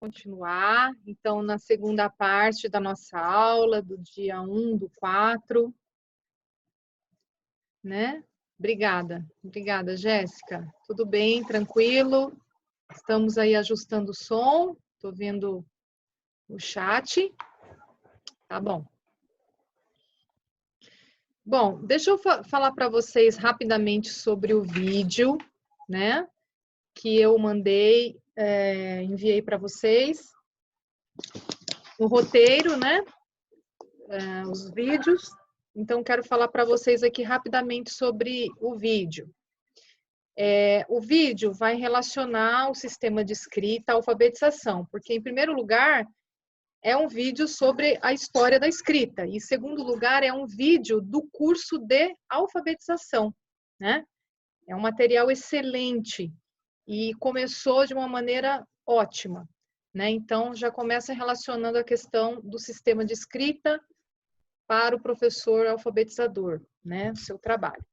Continuar, então, na segunda parte da nossa aula, do dia 1/4, né? Obrigada, Jéssica. Tudo bem, tranquilo? Estamos aí ajustando o som, estou vendo o chat. Tá bom. Bom, deixa eu falar para vocês rapidamente sobre o vídeo, né? Que eu mandei, enviei para vocês. O roteiro, né? Os vídeos. Então, quero falar para vocês aqui rapidamente sobre o vídeo. O vídeo vai relacionar o sistema de escrita à alfabetização, porque, em primeiro lugar, é um vídeo sobre a história da escrita, e, em segundo lugar, é um vídeo do curso de alfabetização, né? É um material excelente e começou de uma maneira ótima, né? Então, já começa relacionando a questão do sistema de escrita para o professor alfabetizador, né? Seu trabalho.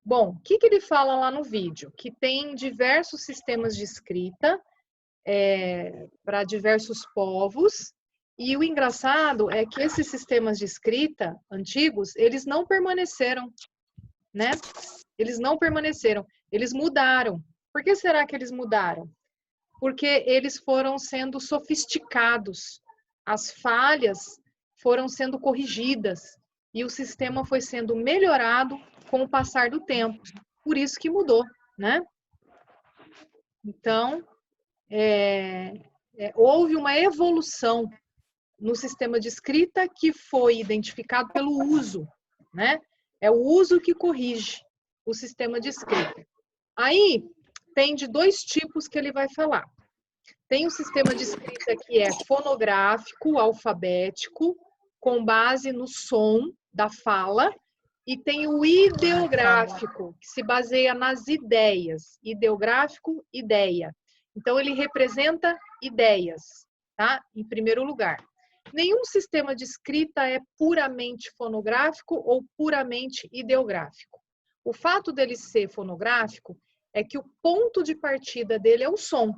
Bom, o que ele fala lá no vídeo? Que tem diversos sistemas de escrita para diversos povos, e o engraçado é que esses sistemas de escrita antigos, eles não permaneceram, né? Eles não permaneceram, eles mudaram. Por que será que eles mudaram? Porque eles foram sendo sofisticados, as falhas foram sendo corrigidas e o sistema foi sendo melhorado com o passar do tempo. Por isso que mudou, né? Então, houve uma evolução no sistema de escrita que foi identificado pelo uso, né? É o uso que corrige o sistema de escrita. Aí, tem de dois tipos que ele vai falar. Tem o sistema de escrita que é fonográfico, alfabético, com base no som da fala, e tem o ideográfico, que se baseia nas ideias. Ideográfico, ideia. Então, ele representa ideias, tá? Em primeiro lugar. Nenhum sistema de escrita é puramente fonográfico ou puramente ideográfico. O fato dele ser fonográfico é que o ponto de partida dele é o som.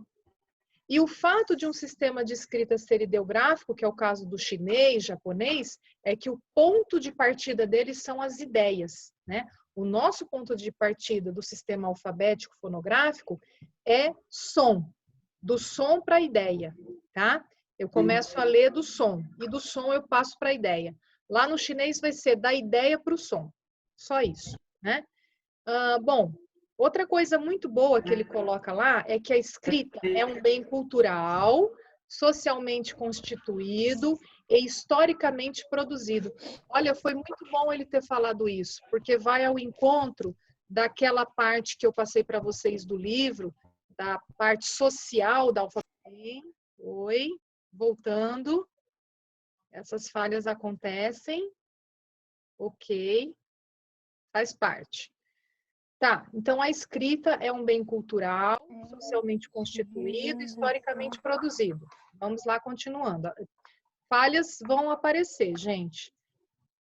E o fato de um sistema de escrita ser ideográfico, que é o caso do chinês, japonês, é que o ponto de partida deles são as ideias, né? O nosso ponto de partida do sistema alfabético fonográfico é som, do som para a ideia, tá? Eu começo a ler do som, e do som eu passo para a ideia. Lá no chinês vai ser da ideia para o som, só isso, né? Bom, outra coisa muito boa que ele coloca lá é que a escrita é um bem cultural, socialmente constituído e historicamente produzido. Olha, foi muito bom ele ter falado isso, porque vai ao encontro daquela parte que eu passei para vocês do livro, da parte social da alfabetização. Oi, voltando. Essas falhas acontecem. Ok, faz parte. Tá, então a escrita é um bem cultural, socialmente constituído, historicamente produzido. Vamos lá, continuando. Falhas vão aparecer, gente,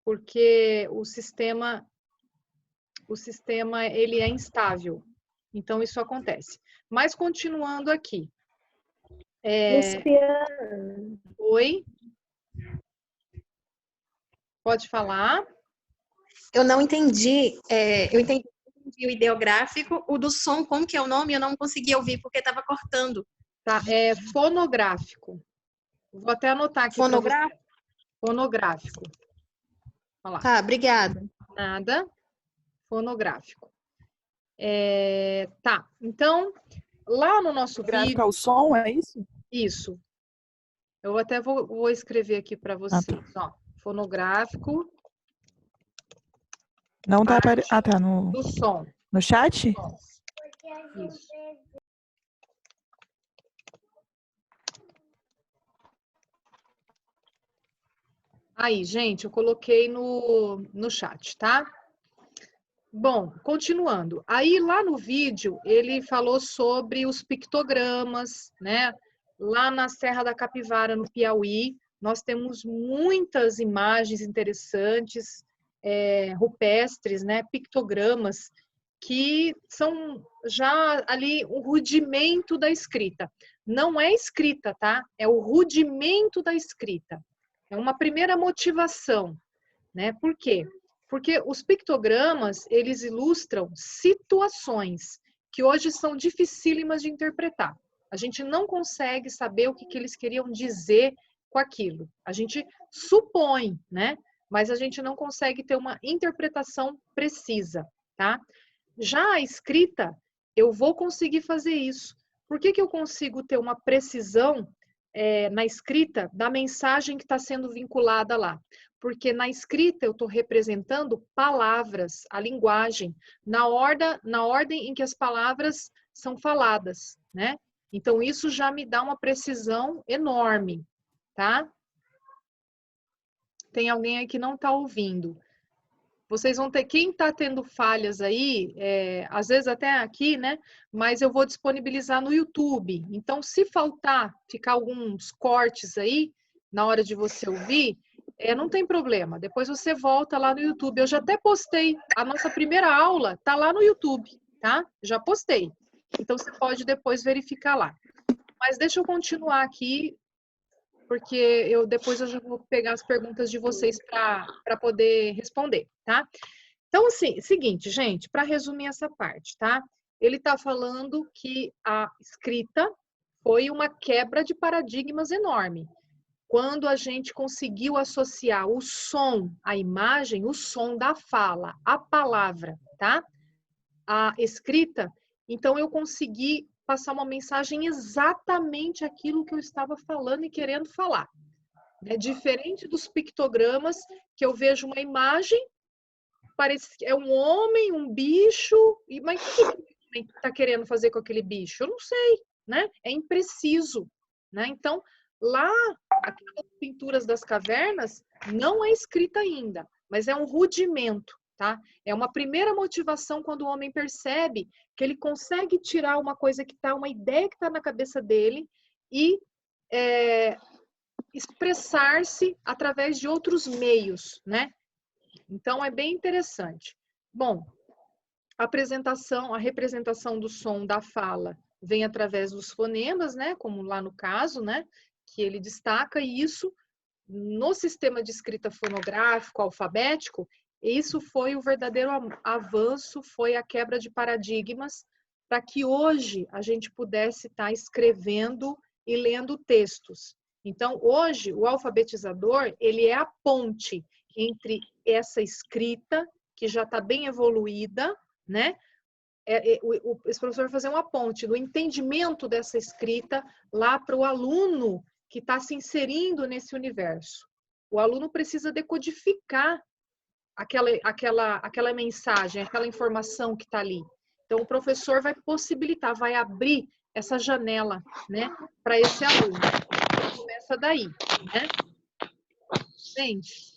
porque o sistema ele é instável. Então isso acontece. Mas continuando aqui. Oi? Pode falar? Eu não entendi, eu entendi o ideográfico, o do som, como que é o nome? Eu não consegui ouvir porque estava cortando. Tá, é fonográfico. Vou até anotar aqui para você. Fonográfico. Olha lá. Tá, obrigada. Nada. Fonográfico. Tá, então, lá no nosso vídeo... É o som, é isso? Isso. Eu até vou escrever aqui para vocês. Ó, fonográfico. Não tá aparecendo. Ah, tá do som. No chat? Isso. Aí, gente, eu coloquei no chat, tá? Bom, continuando. Aí, lá no vídeo, ele falou sobre os pictogramas, né? Lá na Serra da Capivara, no Piauí, nós temos muitas imagens interessantes, rupestres, né? Pictogramas, que são já ali o rudimento da escrita. não é escrita, tá? É o rudimento da escrita. É uma primeira motivação, né? Por quê? Porque os pictogramas, eles ilustram situações que hoje são dificílimas de interpretar. A gente não consegue saber o que eles queriam dizer com aquilo. A gente supõe, né? Mas a gente não consegue ter uma interpretação precisa, tá? Já a escrita, eu vou conseguir fazer isso. Por que eu consigo ter uma precisão na escrita da mensagem que está sendo vinculada lá? Porque na escrita eu estou representando palavras, a linguagem, na ordem em que as palavras são faladas, né? Então, isso já me dá uma precisão enorme, tá? Tem alguém aí que não está ouvindo. Vocês vão ter, quem está tendo falhas aí, às vezes até aqui, né? Mas eu vou disponibilizar no YouTube. Então, se faltar, ficar alguns cortes aí, na hora de você ouvir, não tem problema. Depois você volta lá no YouTube. Eu já até postei, a nossa primeira aula tá lá no YouTube, tá? Já postei. Então, você pode depois verificar lá. Mas deixa eu continuar aqui, porque depois eu já vou pegar as perguntas de vocês para poder responder, tá? Então, assim, seguinte, gente, para resumir essa parte, tá? Ele está falando que a escrita foi uma quebra de paradigmas enorme. Quando a gente conseguiu associar o som à imagem, o som da fala, a palavra, tá? A escrita, então eu consegui passar uma mensagem exatamente aquilo que eu estava falando e querendo falar. É diferente dos pictogramas, que eu vejo uma imagem, parece que é um homem, um bicho, mas o que o homem está querendo fazer com aquele bicho? Eu não sei, né? É impreciso, né? Então, lá, aquelas pinturas das cavernas, não é escrita ainda, mas é um rudimento, tá? É uma primeira motivação quando o homem percebe que ele consegue tirar uma coisa que está, uma ideia que está na cabeça dele e expressar-se através de outros meios, né? Então, é bem interessante. Bom, a representação do som da fala vem através dos fonemas, né? Como lá no caso, né? Que ele destaca, e isso no sistema de escrita fonográfico, alfabético, isso foi o verdadeiro avanço, foi a quebra de paradigmas para que hoje a gente pudesse estar escrevendo e lendo textos. Então, hoje, o alfabetizador, ele é a ponte entre essa escrita, que já está bem evoluída, né? Esse professor vai fazer uma ponte do entendimento dessa escrita lá para o aluno que está se inserindo nesse universo. O aluno precisa decodificar aquela mensagem, aquela informação que está ali. Então, o professor vai possibilitar, vai abrir essa janela, né, para esse aluno. Começa daí, né? Gente,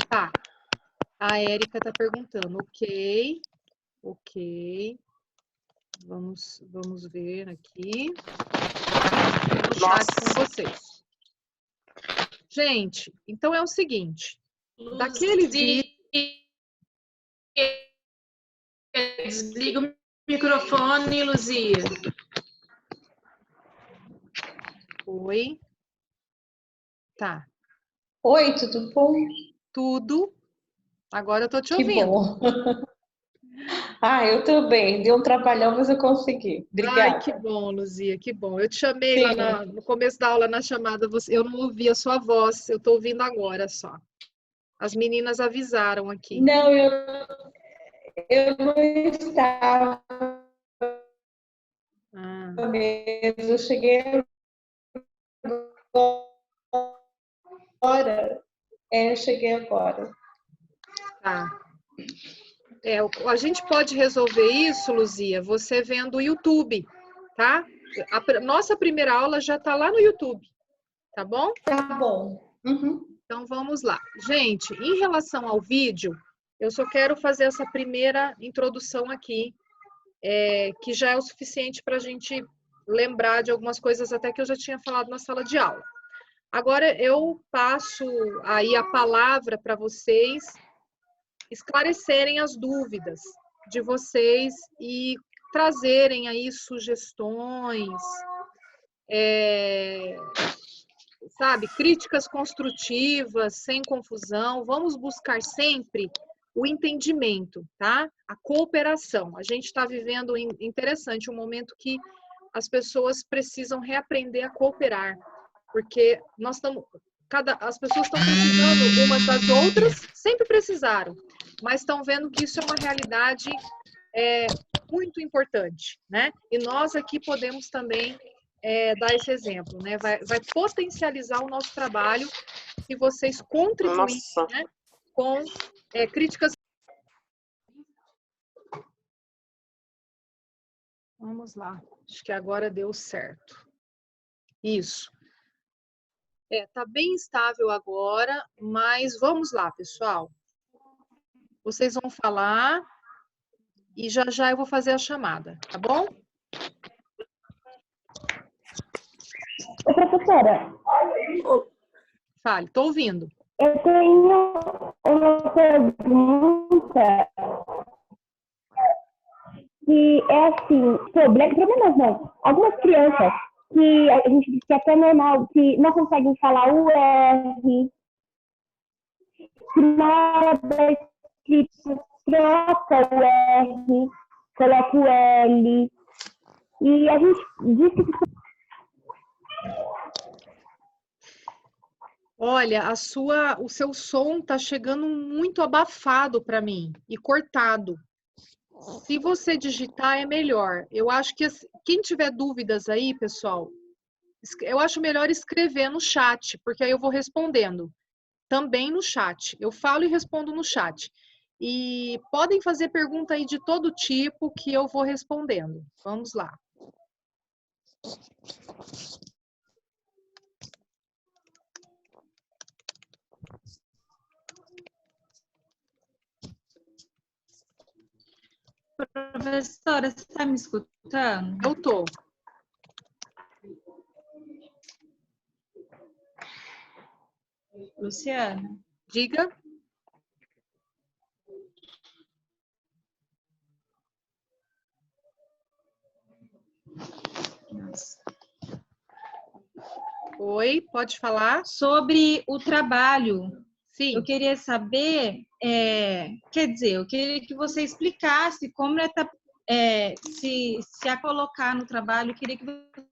tá. A Érica está perguntando, ok. Vamos ver aqui. No chat com vocês. Gente, então é o seguinte. Daquele vídeo... Desliga o microfone, Luzia. Oi. Tá. Oi, tudo bom? Tudo. Agora eu tô te Que ouvindo. bom. Eu também. Deu um trabalhão, mas eu consegui. Obrigada. Ai, que bom, Luzia, que bom. Eu te chamei lá no começo da aula, na chamada, eu não ouvi a sua voz, eu tô ouvindo agora só. As meninas avisaram aqui. Não, eu não estava mesmo. Eu cheguei agora. Eu cheguei agora. Tá. A gente pode resolver isso, Luzia, você vendo o YouTube, tá? A nossa primeira aula já tá lá no YouTube, tá bom? Tá bom. Uhum. Então, vamos lá. Gente, em relação ao vídeo, eu só quero fazer essa primeira introdução aqui, que já é o suficiente para a gente lembrar de algumas coisas até que eu já tinha falado na sala de aula. Agora, eu passo aí a palavra para vocês esclarecerem as dúvidas de vocês e trazerem aí sugestões, sabe, críticas construtivas, sem confusão. Vamos buscar sempre o entendimento, tá? A cooperação. A gente está vivendo, interessante, um momento que as pessoas precisam reaprender a cooperar, porque nós estamos, as pessoas estão precisando umas das outras, sempre precisaram, mas estão vendo que isso é uma realidade muito importante, né? E nós aqui podemos também dar esse exemplo, né? Vai potencializar o nosso trabalho se vocês contribuírem, né, com críticas. Vamos lá, acho que agora deu certo. Isso. Tá bem estável agora, mas vamos lá, pessoal. Vocês vão falar e já já eu vou fazer a chamada, tá bom? Ô, professora, Fale, tô ouvindo. eu tenho uma pergunta que é assim, problemas não. Algumas crianças que a gente diz que é até normal, que não conseguem falar o R, que na hora da escrita troca o R, coloca o L, e a gente diz que... Olha, o seu som tá chegando muito abafado para mim e cortado. Se você digitar é melhor. Eu acho que quem tiver dúvidas aí, pessoal, eu acho melhor escrever no chat, porque aí eu vou respondendo também no chat. Eu falo e respondo no chat. E podem fazer pergunta aí de todo tipo que eu vou respondendo. Vamos lá. Professora, você está me escutando? Eu tô. Luciana? Diga. Nossa. Oi, pode falar? Sobre o trabalho. Sim. Eu queria saber, quer dizer, eu queria que você explicasse como se a colocar no trabalho. Eu queria que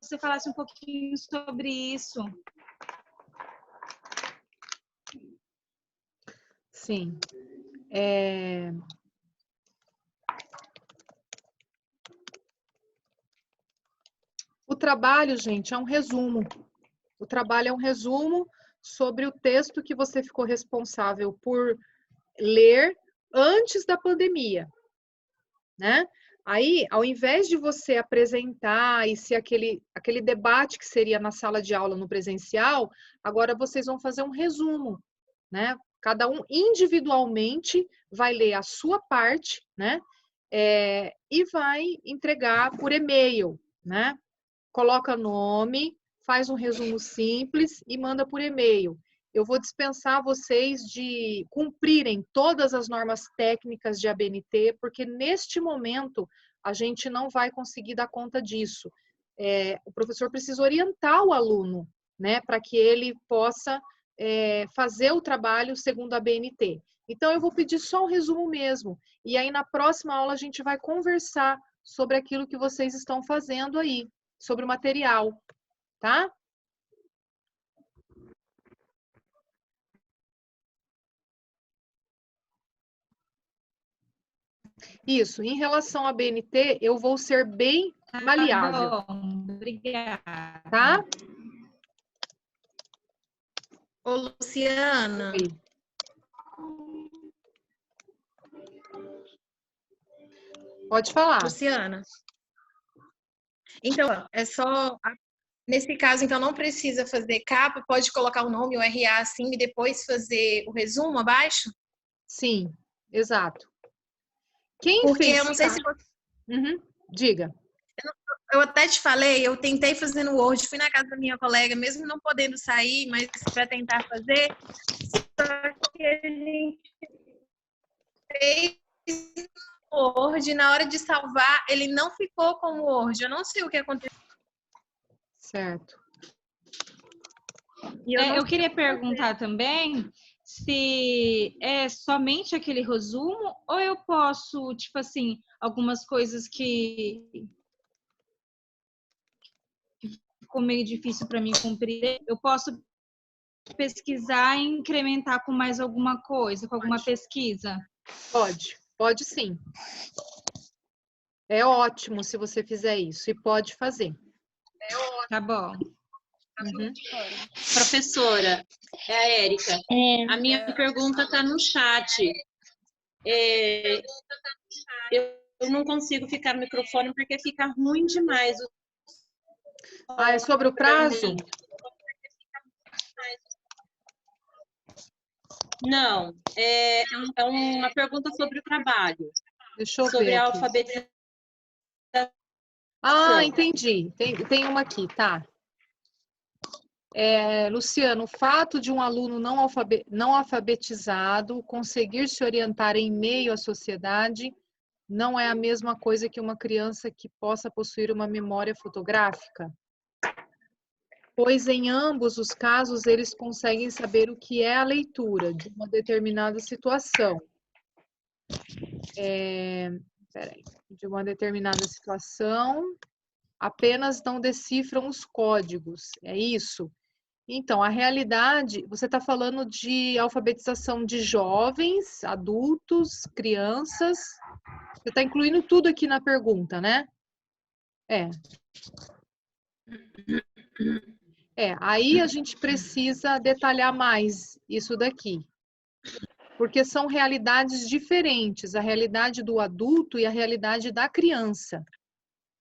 você falasse um pouquinho sobre isso. Sim. O trabalho, gente, é um resumo. O trabalho é um resumo sobre o texto que você ficou responsável por ler antes da pandemia, né? Aí, ao invés de você apresentar e ser aquele debate que seria na sala de aula no presencial, agora vocês vão fazer um resumo, né? Cada um individualmente vai ler a sua parte, né? E vai entregar por e-mail, né? Coloca nome, faz um resumo simples e manda por e-mail. Eu vou dispensar vocês de cumprirem todas as normas técnicas de ABNT, porque neste momento a gente não vai conseguir dar conta disso. O professor precisa orientar o aluno, né, para que ele possa fazer o trabalho segundo a ABNT. Então, eu vou pedir só um resumo mesmo. E aí, na próxima aula, a gente vai conversar sobre aquilo que vocês estão fazendo aí, sobre o material, tá? Isso, em relação à BNT, eu vou ser bem maleável. Tá bom, obrigada. Tá? Ô, Luciana. Oi. Pode falar. Luciana. Então, nesse caso, então, não precisa fazer capa, pode colocar o nome, o RA, assim, e depois fazer o resumo abaixo? Sim, exato. Quem Porque fez... eu não sei se você... Diga. Eu até te falei, eu tentei fazer no Word, fui na casa da minha colega, mesmo não podendo sair, mas para tentar fazer, só que a gente fez Word, e na hora de salvar, ele não ficou como Word. Eu não sei o que aconteceu. Certo. E eu não Eu queria perguntar também se é somente aquele resumo ou eu posso, tipo assim, algumas coisas que ficou meio difícil para mim compreender, eu posso pesquisar e incrementar com mais alguma coisa, com alguma pesquisa? Pode sim. É ótimo se você fizer isso e pode fazer. Tá bom. Uhum. Professora, é a Érica. A minha pergunta está no chat. Eu não consigo ficar no microfone porque fica ruim demais. É sobre o prazo? Não, é uma pergunta sobre o trabalho, Deixa eu sobre ver a aqui. alfabetização. Entendi. Tem uma aqui, tá. Luciano, o fato de um aluno não alfabetizado conseguir se orientar em meio à sociedade não é a mesma coisa que uma criança que possa possuir uma memória fotográfica? Pois em ambos os casos eles conseguem saber o que é a leitura de uma determinada situação. De uma determinada situação, apenas não decifram os códigos, é isso? Então, a realidade, você está falando de alfabetização de jovens, adultos, crianças, você está incluindo tudo aqui na pergunta, né? Aí a gente precisa detalhar mais isso daqui, porque são realidades diferentes, a realidade do adulto e a realidade da criança,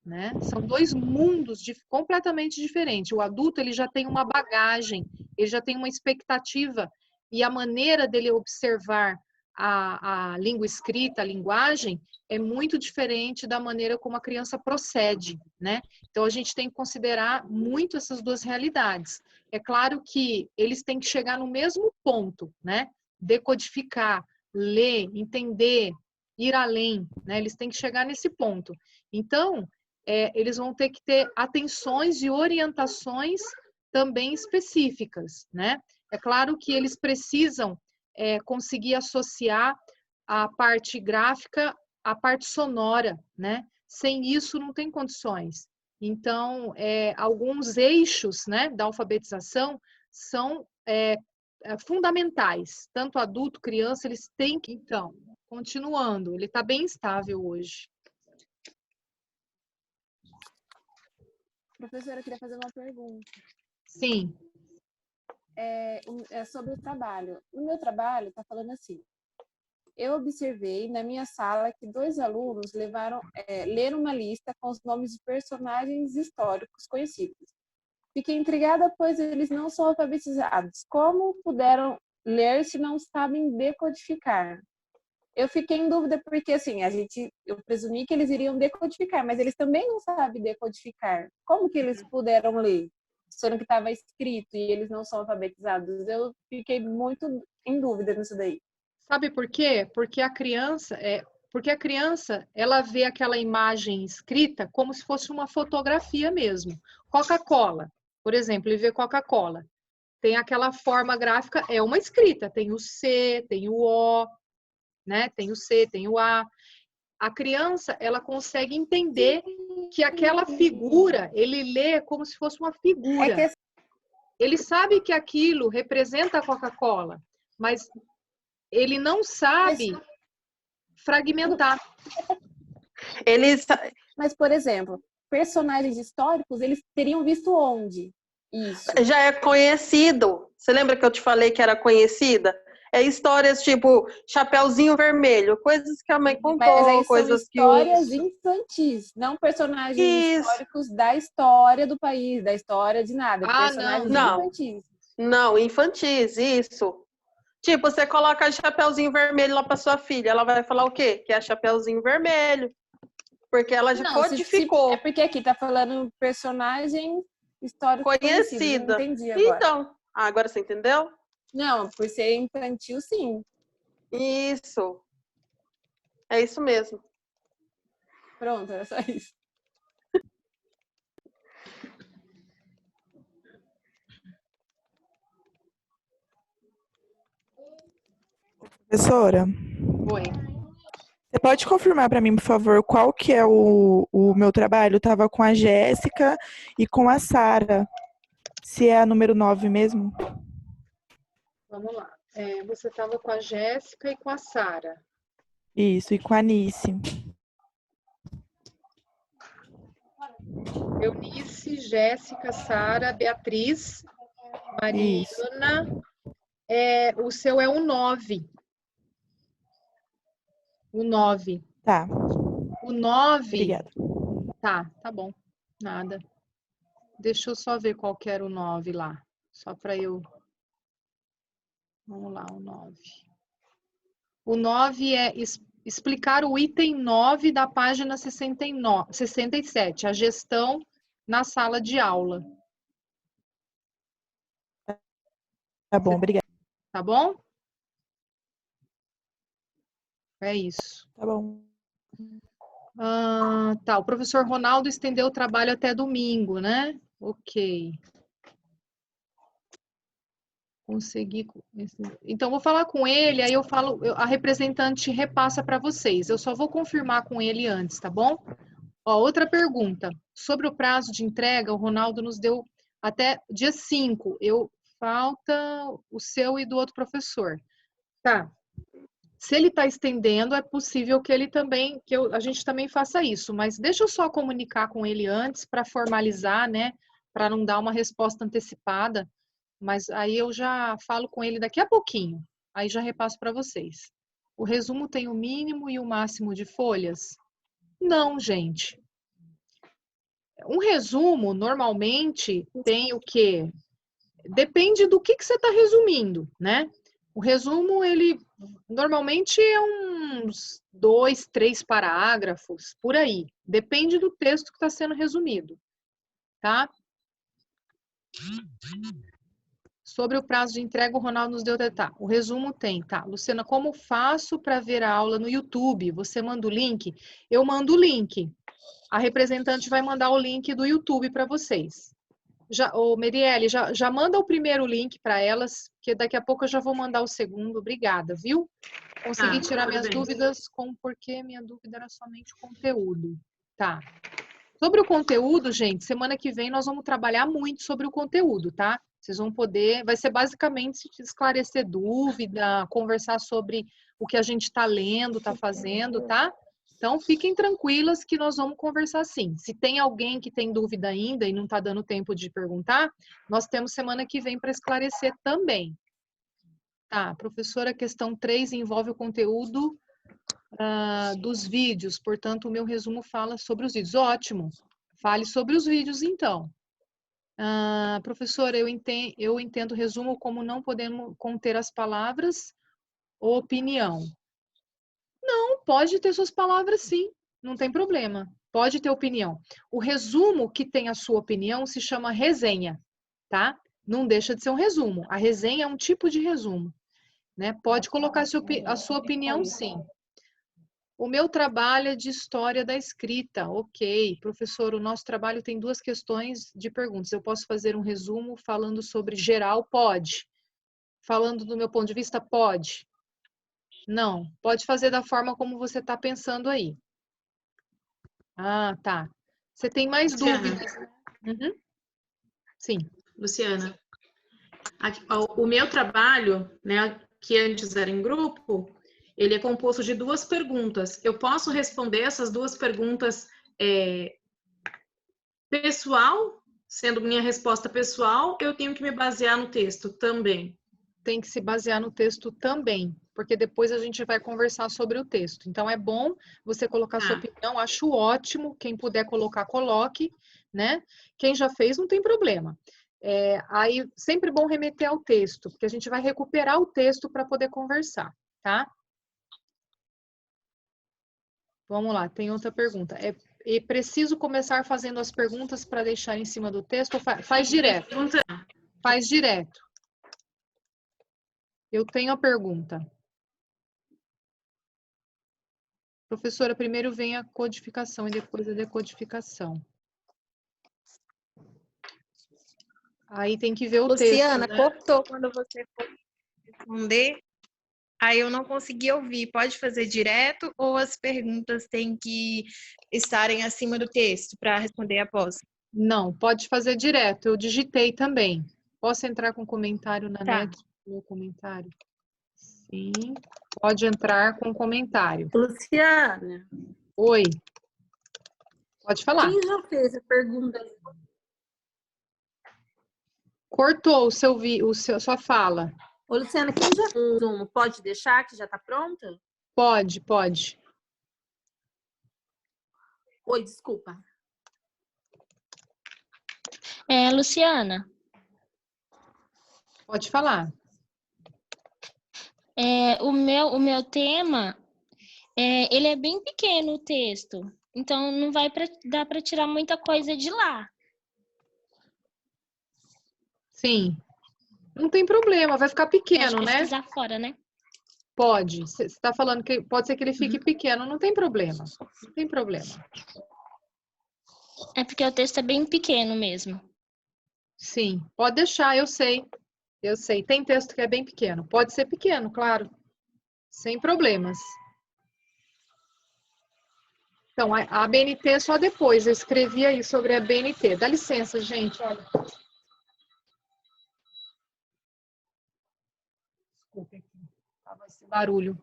né? São dois mundos completamente diferentes. O adulto, ele já tem uma bagagem, ele já tem uma expectativa, e a maneira dele observar a língua escrita, a linguagem, é muito diferente da maneira como a criança procede, né? Então, a gente tem que considerar muito essas duas realidades. É claro que eles têm que chegar no mesmo ponto, né? Decodificar, ler, entender, ir além, né? Eles têm que chegar nesse ponto. Então, eles vão ter que ter atenções e orientações também específicas, né? É claro que eles precisam conseguir associar a parte gráfica à parte sonora, né? Sem isso não tem condições. Então, alguns eixos, né, da alfabetização são fundamentais. Tanto adulto, criança, eles têm que... Então, continuando, ele está bem estável hoje. Professora, eu queria fazer uma pergunta. Sim. É sobre o trabalho. No meu trabalho, está falando assim. Eu observei na minha sala que 2 alunos leram uma lista com os nomes de personagens históricos conhecidos. Fiquei intrigada, pois eles não são alfabetizados. Como puderam ler se não sabem decodificar? Eu fiquei em dúvida porque, assim, eu presumi que eles iriam decodificar, mas eles também não sabem decodificar. Como que eles puderam ler? Sendo que estava escrito e eles não são alfabetizados. Eu fiquei muito em dúvida nisso daí. Sabe por quê? Porque a criança, ela vê aquela imagem escrita como se fosse uma fotografia mesmo. Coca-Cola, por exemplo, ele vê Coca-Cola. Tem aquela forma gráfica, é uma escrita, tem o C, tem o O, né? Tem o C, tem o A. A criança, ela consegue entender que aquela figura, ele lê como se fosse uma figura. Ele sabe que aquilo representa a Coca-Cola, mas ele não sabe fragmentar. Mas, por exemplo, personagens históricos, eles teriam visto onde? Isso. Já é conhecido. Você lembra que eu te falei que era conhecida? Histórias tipo Chapeuzinho Vermelho, coisas que a mãe contou, mas aí coisas são histórias infantis, não personagens históricos da história do país, da história de nada, personagens infantis. Não, infantis, isso. Tipo, você coloca Chapeuzinho Vermelho lá para sua filha, ela vai falar o quê? Que é Chapeuzinho Vermelho. Porque ela já codificou. É porque aqui tá falando personagem histórico conhecido. Não entendi agora. Então, agora você entendeu? Não, por ser infantil, sim. Isso. É isso mesmo. Pronto, era só isso. Professora, Oi. você pode confirmar para mim, por favor, qual que é o meu trabalho? Eu estava com a Jéssica e com a Sara. Se é a número 9 mesmo? Vamos lá. Você estava com a Jéssica e com a Sara. Isso, e com a Nice. Eunice, Jéssica, Sara, Beatriz, Mariana. O seu é o 9. O 9. Tá. O 9. Obrigada. Tá bom. Nada. Deixa eu só ver qual que era o 9 lá. Só para eu... Vamos lá, o 9. O 9 é explicar o item 9 da página 67, a gestão na sala de aula. Tá bom, obrigada. Tá bom? É isso. Tá bom. Tá, o professor Ronaldo estendeu o trabalho até domingo, né? Ok. Consegui. Então, vou falar com ele, aí eu falo, a representante repassa para vocês. Eu só vou confirmar com ele antes, tá bom? Ó, outra pergunta. Sobre o prazo de entrega, o Ronaldo nos deu até dia 5. Falta o seu e do outro professor. Tá. Se ele está estendendo, é possível que ele também, a gente também faça isso, mas deixa eu só comunicar com ele antes para formalizar, né? Para não dar uma resposta antecipada, mas aí eu já falo com ele daqui a pouquinho, aí já repasso para vocês. O resumo tem o mínimo e o máximo de folhas? Não, gente. Um resumo, normalmente, tem o quê? Depende do que você está resumindo, né? O resumo, ele normalmente é uns 2, 3 parágrafos, por aí. Depende do texto que está sendo resumido, tá? Sobre o prazo de entrega, o Ronaldo nos deu detalhe. O resumo tem, tá? Luciana, como faço para ver a aula no YouTube? Você manda o link? Eu mando o link. A representante vai mandar o link do YouTube para vocês. Merielle, já manda o primeiro link para elas, que daqui a pouco eu já vou mandar o segundo. Obrigada, viu? Consegui tirar minhas dúvidas porque minha dúvida era somente o conteúdo. Tá. Sobre o conteúdo, gente, semana que vem nós vamos trabalhar muito sobre o conteúdo, tá? Vocês vão poder, vai ser basicamente esclarecer dúvida, conversar sobre o que a gente está lendo, está fazendo, tá? Então, fiquem tranquilas que nós vamos conversar sim. Se tem alguém que tem dúvida ainda e não está dando tempo de perguntar, nós temos semana que vem para esclarecer também. Tá, professora, questão 3 envolve o conteúdo dos vídeos, portanto, o meu resumo fala sobre os vídeos. Ótimo, fale sobre os vídeos então. Professora, eu entendo o resumo como não podemos conter as palavras ou opinião. Não, pode ter suas palavras sim, não tem problema. Pode ter opinião. O resumo que tem a sua opinião se chama resenha, tá? Não deixa de ser um resumo. A resenha é um tipo de resumo, né? Pode colocar a sua opinião sim. O meu trabalho é de história da escrita. Ok, professor, o nosso trabalho tem 2 questões de perguntas. Eu posso fazer um resumo falando sobre geral? Pode. Falando do meu ponto de vista? Pode. Não, pode fazer da forma como você está pensando aí. Tá. Você tem mais dúvidas? Uhum. Sim. Luciana, o meu trabalho, né, que antes era em grupo, ele é composto de 2 perguntas. Eu posso responder essas 2 perguntas pessoal, sendo minha resposta pessoal, eu tenho que me basear no texto também. Tem que se basear no texto também, porque depois a gente vai conversar sobre o texto. Então, é bom você colocar sua opinião, acho ótimo, quem puder colocar, coloque, né? Quem já fez, não tem problema. Aí, sempre bom remeter ao texto, porque a gente vai recuperar o texto para poder conversar, tá? Vamos lá, tem outra pergunta. É preciso começar fazendo as perguntas para deixar em cima do texto? Ou faz direto? Faz direto. Eu tenho a pergunta. Professora, primeiro vem a codificação e depois a decodificação. Aí tem que ver o Luciana, texto, né? cortou quando você foi responder. Aí eu não consegui ouvir. Pode fazer direto ou as perguntas têm que estarem acima do texto para responder após? Não, pode fazer direto. Eu digitei também. Posso entrar com comentário na Tá. net? Meu comentário? Sim. Pode entrar com comentário. Luciana, Oi. Pode falar. quem já fez a pergunta? Cortou sua fala. Ô, Luciana, quem já fez um resumo, pode deixar que já está pronta? Pode, pode. Oi, desculpa. Luciana, Pode falar. o meu tema, ele é bem pequeno o texto, então não vai dar para tirar muita coisa de lá. Sim. Não tem problema, vai ficar pequeno, Pode né? pesquisar fora, né? Pode. Você está falando que pode ser que ele fique pequeno, não tem problema. Não tem problema. É porque o texto é bem pequeno mesmo. Sim, pode deixar, eu sei. Eu sei. Tem texto que é bem pequeno. Pode ser pequeno, claro. Sem problemas. Então, a BNT é só depois. Eu escrevi aí sobre a BNT. Dá licença, gente. Olha. Desculpa aqui. Tava esse barulho.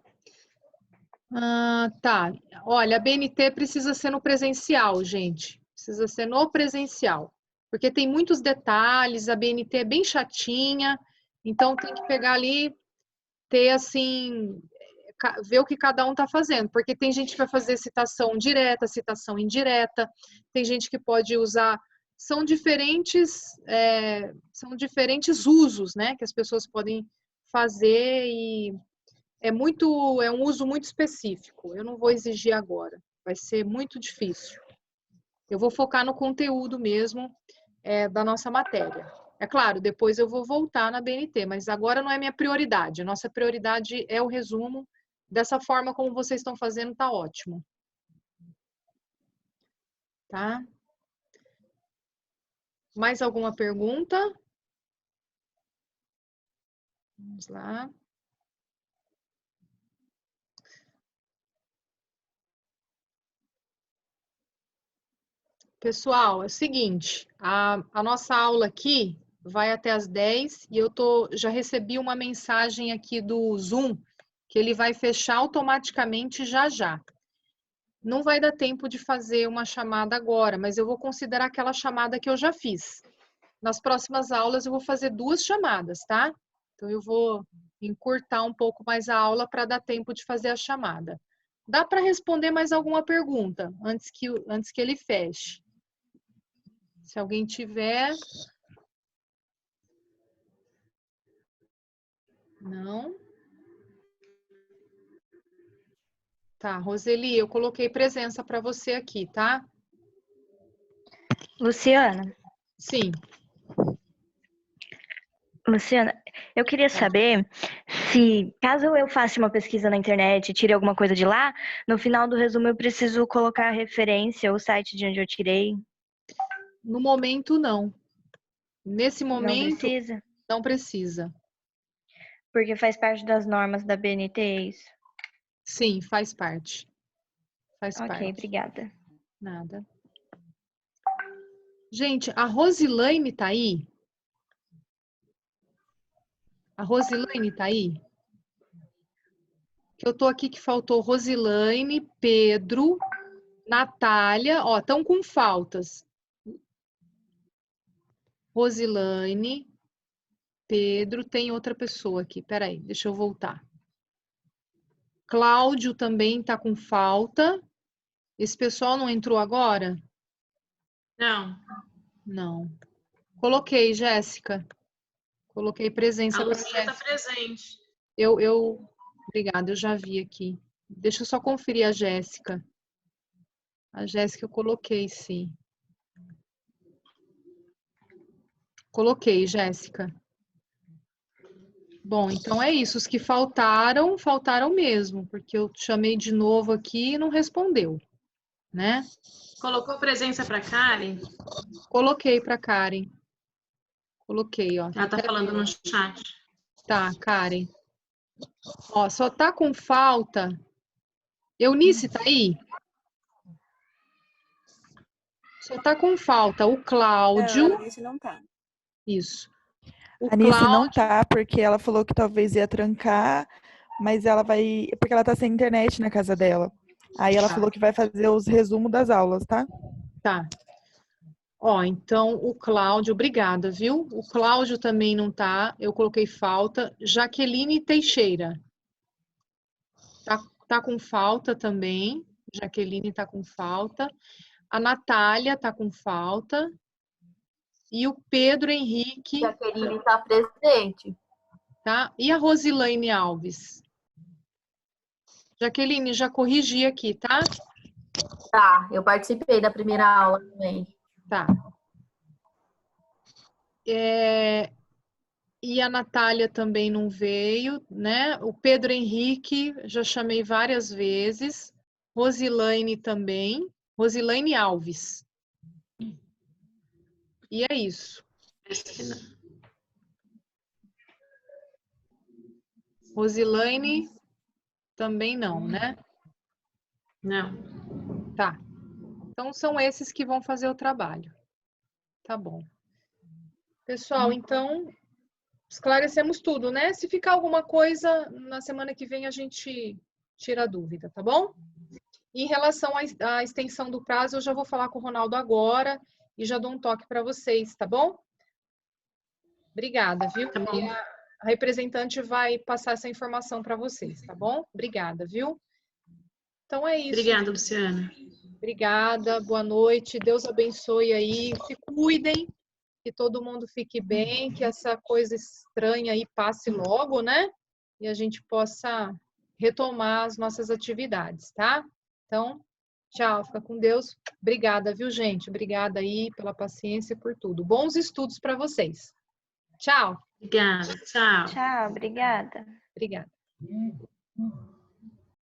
Tá. Olha, a BNT precisa ser no presencial, gente. Precisa ser no presencial. Porque tem muitos detalhes, a BNT é bem chatinha. Então, tem que pegar ali, ter assim, ver o que cada um está fazendo, porque tem gente que vai fazer citação direta, citação indireta, tem gente que pode usar, são diferentes usos, né, que as pessoas podem fazer e é um uso muito específico. Eu não vou exigir agora, vai ser muito difícil. Eu vou focar no conteúdo mesmo da nossa matéria. É claro, depois eu vou voltar na BNT, mas agora não é minha prioridade. A nossa prioridade é o resumo. Dessa forma como vocês estão fazendo, tá ótimo. Tá? Mais alguma pergunta? Vamos lá. Pessoal, é o seguinte, a nossa aula aqui vai até as 10 e já recebi uma mensagem aqui do Zoom que ele vai fechar automaticamente já já. Não vai dar tempo de fazer uma chamada agora, mas eu vou considerar aquela chamada que eu já fiz. Nas próximas aulas eu vou fazer 2 chamadas, tá? Então eu vou encurtar um pouco mais a aula para dar tempo de fazer a chamada. Dá para responder mais alguma pergunta antes que ele feche? Se alguém tiver. Não. Tá, Roseli, eu coloquei presença para você aqui, tá? Luciana, Sim. eu queria saber se, caso eu faça uma pesquisa na internet e tire alguma coisa de lá, no final do resumo eu preciso colocar a referência, o site de onde eu tirei. No momento, não. Nesse momento, Não precisa? Não precisa. Porque faz parte das normas da BNT, é isso? Sim, faz parte. Faz parte. Ok, obrigada. Nada. Gente, a Rosilaine tá aí? A Rosilaine tá aí? Que eu tô aqui que faltou Rosilaine, Pedro, Natália, ó, estão com faltas. Rosilaine, Pedro, tem outra pessoa aqui, peraí, deixa eu voltar. Cláudio também tá com falta. Esse pessoal não entrou agora? Não. Não. Coloquei, Jéssica. Coloquei presença A para Lucia está Jéssica. presente. Obrigada, eu já vi aqui. Deixa eu só conferir a Jéssica. A Jéssica eu coloquei, sim. Coloquei, Jéssica. Bom, então é isso. Os que faltaram, faltaram mesmo, porque eu chamei de novo aqui e não respondeu, né? Colocou presença para Karen? Coloquei para Karen. Coloquei, ó. Ela tá falando no chat. Tá, Karen. Ó, só tá com falta. Eunice tá aí? Só tá com falta o Cláudio. Não, a Alice não tá. Isso. O A Anice não Cláudio. tá, porque ela falou que talvez ia trancar, mas ela vai. Porque ela tá sem internet na casa dela. Aí ela falou que vai fazer os resumos das aulas, tá? Tá. Ó, então o Cláudio, obrigada, viu? O Cláudio também não tá, eu coloquei falta. Jaqueline Teixeira. Tá com falta também. Jaqueline tá com falta. A Natália tá com falta. E o Pedro Henrique. Jaqueline está presente. Tá? E a Rosilaine Alves? Jaqueline, já corrigi aqui, tá? Tá, eu participei da primeira aula também. Tá. E a Natália também não veio, né? O Pedro Henrique, já chamei várias vezes. Rosilaine também. Rosilaine Alves. E é isso. Rosilaine também não, né? Não. Tá. Então são esses que vão fazer o trabalho. Tá bom. Pessoal, então esclarecemos tudo, né? Se ficar alguma coisa, na semana que vem a gente tira a dúvida, tá bom? Em relação à extensão do prazo, eu já vou falar com o Ronaldo agora e já dou um toque para vocês, tá bom? Obrigada, viu? Tá bom. E a representante vai passar essa informação para vocês, tá bom? Obrigada, viu? Então é isso. Obrigada, Luciana. Obrigada, boa noite. Deus abençoe aí. Se cuidem, que todo mundo fique bem, que essa coisa estranha aí passe logo, né? E a gente possa retomar as nossas atividades, tá? Então, tchau, fica com Deus. Obrigada, viu, gente? Obrigada aí pela paciência e por tudo. Bons estudos para vocês. Tchau. Obrigada, tchau. Tchau, obrigada. Obrigada.